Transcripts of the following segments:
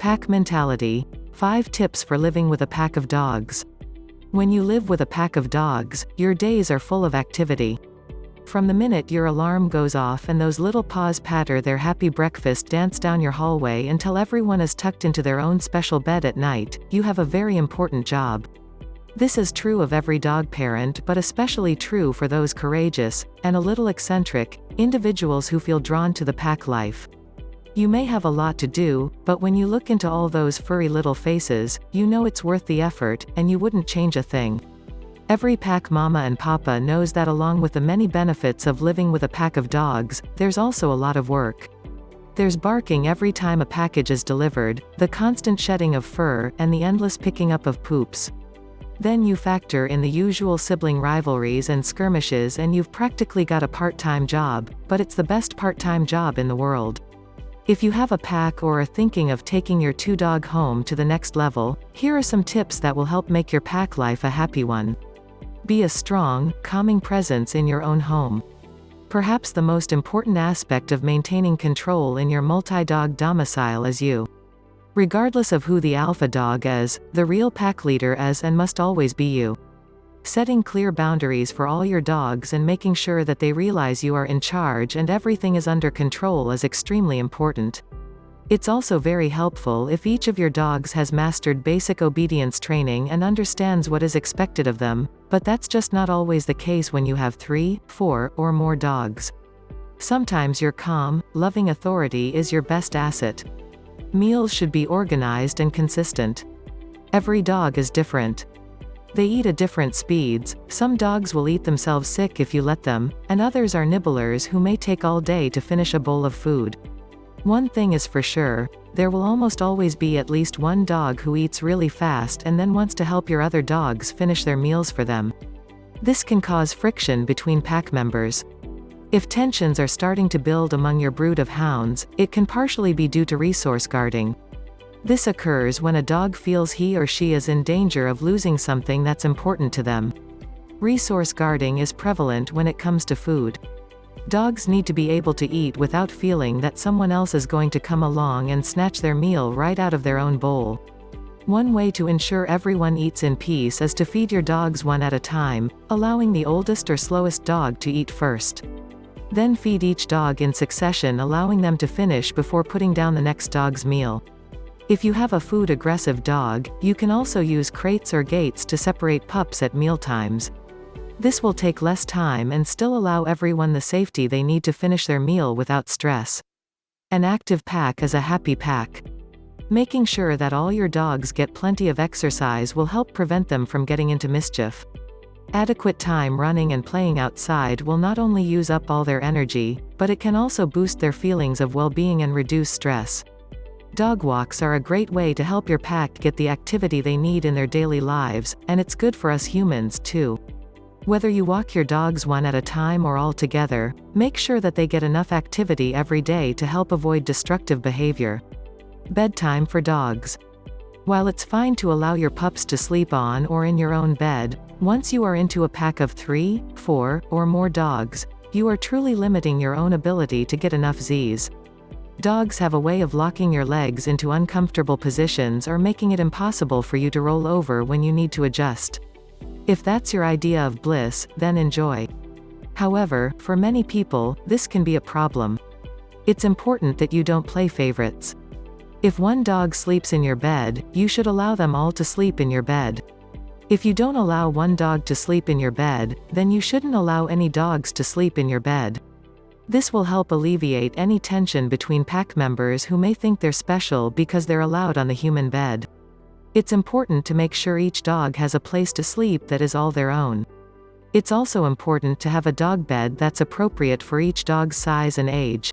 Pack mentality. 5 tips for living with a pack of dogs. When you live with a pack of dogs, your days are full of activity. From the minute your alarm goes off and those little paws patter their happy breakfast dance down your hallway until everyone is tucked into their own special bed at night, you have a very important job. This is true of every dog parent, but especially true for those courageous, and a little eccentric, individuals who feel drawn to the pack life. You may have a lot to do, but when you look into all those furry little faces, you know it's worth the effort, and you wouldn't change a thing. Every pack mama and papa knows that along with the many benefits of living with a pack of dogs, there's also a lot of work. There's barking every time a package is delivered, the constant shedding of fur, and the endless picking up of poops. Then you factor in the usual sibling rivalries and skirmishes and you've practically got a part-time job, but it's the best part-time job in the world. If you have a pack or are thinking of taking your 2-dog home to the next level, here are some tips that will help make your pack life a happy one. Be a strong, calming presence in your own home. Perhaps the most important aspect of maintaining control in your multi-dog domicile is you. Regardless of who the alpha dog is, the real pack leader is and must always be you. Setting clear boundaries for all your dogs and making sure that they realize you are in charge and everything is under control is extremely important. It's also very helpful if each of your dogs has mastered basic obedience training and understands what is expected of them, but that's just not always the case when you have 3, 4, or more dogs. Sometimes your calm, loving authority is your best asset. Meals should be organized and consistent. Every dog is different. They eat at different speeds. Some dogs will eat themselves sick if you let them, and others are nibblers who may take all day to finish a bowl of food. One thing is for sure, there will almost always be at least one dog who eats really fast and then wants to help your other dogs finish their meals for them. This can cause friction between pack members. If tensions are starting to build among your brood of hounds, it can partially be due to resource guarding. This occurs when a dog feels he or she is in danger of losing something that's important to them. Resource guarding is prevalent when it comes to food. Dogs need to be able to eat without feeling that someone else is going to come along and snatch their meal right out of their own bowl. One way to ensure everyone eats in peace is to feed your dogs one at a time, allowing the oldest or slowest dog to eat first. Then feed each dog in succession, allowing them to finish before putting down the next dog's meal. If you have a food-aggressive dog, you can also use crates or gates to separate pups at mealtimes. This will take less time and still allow everyone the safety they need to finish their meal without stress. An active pack is a happy pack. Making sure that all your dogs get plenty of exercise will help prevent them from getting into mischief. Adequate time running and playing outside will not only use up all their energy, but it can also boost their feelings of well-being and reduce stress. Dog walks are a great way to help your pack get the activity they need in their daily lives, and it's good for us humans too. Whether you walk your dogs one at a time or all together, make sure that they get enough activity every day to help avoid destructive behavior. Bedtime for dogs. While it's fine to allow your pups to sleep on or in your own bed, once you are into a pack of 3, 4, or more dogs, you are truly limiting your own ability to get enough Z's. Dogs have a way of locking your legs into uncomfortable positions or making it impossible for you to roll over when you need to adjust. If that's your idea of bliss, then enjoy. However, for many people, this can be a problem. It's important that you don't play favorites. If one dog sleeps in your bed, you should allow them all to sleep in your bed. If you don't allow one dog to sleep in your bed, then you shouldn't allow any dogs to sleep in your bed. This will help alleviate any tension between pack members who may think they're special because they're allowed on the human bed. It's important to make sure each dog has a place to sleep that is all their own. It's also important to have a dog bed that's appropriate for each dog's size and age.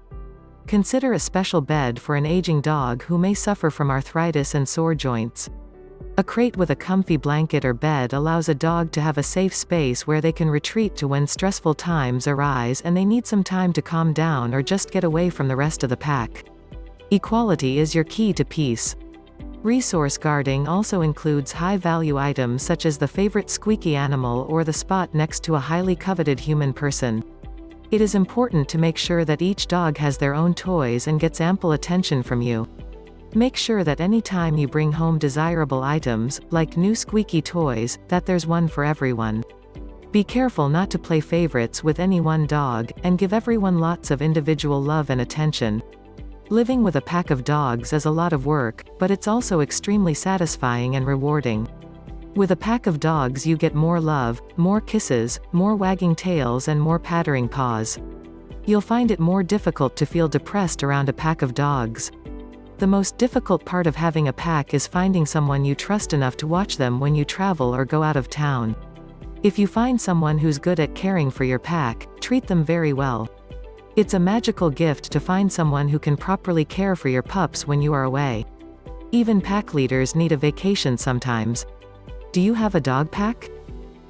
Consider a special bed for an aging dog who may suffer from arthritis and sore joints. A crate with a comfy blanket or bed allows a dog to have a safe space where they can retreat to when stressful times arise and they need some time to calm down or just get away from the rest of the pack. Equality is your key to peace. Resource guarding also includes high-value items such as the favorite squeaky animal or the spot next to a highly coveted human person. It is important to make sure that each dog has their own toys and gets ample attention from you. Make sure that any time you bring home desirable items, like new squeaky toys, that there's one for everyone. Be careful not to play favorites with any one dog, and give everyone lots of individual love and attention. Living with a pack of dogs is a lot of work, but it's also extremely satisfying and rewarding. With a pack of dogs you get more love, more kisses, more wagging tails and more pattering paws. You'll find it more difficult to feel depressed around a pack of dogs. The most difficult part of having a pack is finding someone you trust enough to watch them when you travel or go out of town. If you find someone who's good at caring for your pack, treat them very well. It's a magical gift to find someone who can properly care for your pups when you are away. Even pack leaders need a vacation sometimes. Do you have a dog pack?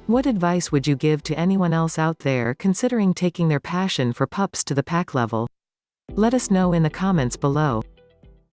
What advice would you give to anyone else out there considering taking their passion for pups to the pack level? Let us know in the comments below.